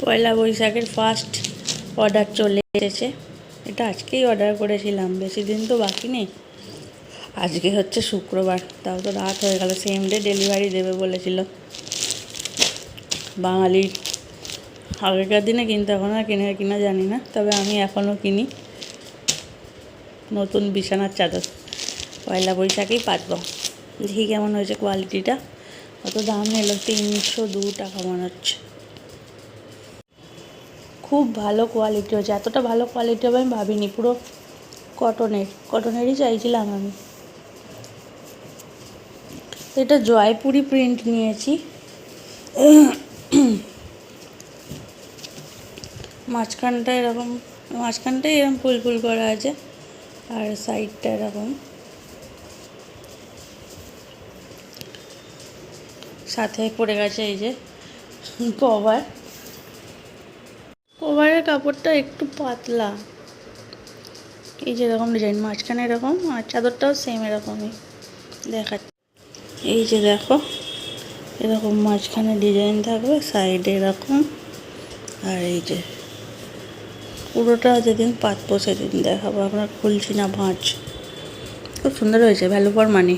পয়লা বৈশাখের first order চলে এসেছে। এটা আজকেই অর্ডার করেছিলাম, বেশি দিন তো বাকি নেই। আজকে হচ্ছে শুক্রবার, তাও তো রাত হয়ে গেল। সেম ডে ডেলিভারি দেবে বলেছিল। বাঙালির আগেকার দিনে কিন্তু এখন আর কিনে কিনা জানি না, তবে আমি এখনও কিনি নতুন বিছানার চাদর। পয়লা বৈশাখেই পাতবো। দেখি কেমন হয়েছে কোয়ালিটিটা। কত দাম নিল, 302 টাকা মনে হচ্ছে। খুব ভালো কোয়ালিটি হয়েছে, এতটা ভালো কোয়ালিটি হবে আমি ভাবিনি। পুরো কটনেরই চাইছিলাম আমি। এটা জয়পুরি প্রিন্ট নিয়েছি। মাঝখানটায় এরকম ফুল ফুল করা আছে, আর সাইডটা এরকম। সাথে পড়ে গেছে এই যে কভারের কাপড়টা একটু পাতলা, এই যে এরকম ডিজাইন, মাঝখানে এরকম, আর চাদরটাও সেম এরকমই দেখাচ্ছে। এই যে দেখো, এরকম মাঝখানে ডিজাইন থাকবে, সাইডে এরকম, আর এই যে পুরোটা যেদিন পাতবো সেদিন দেখাবো। আপনার খুলছি না ভাঁজ। খুব সুন্দর হয়েছে, ভ্যালু ফর মানি।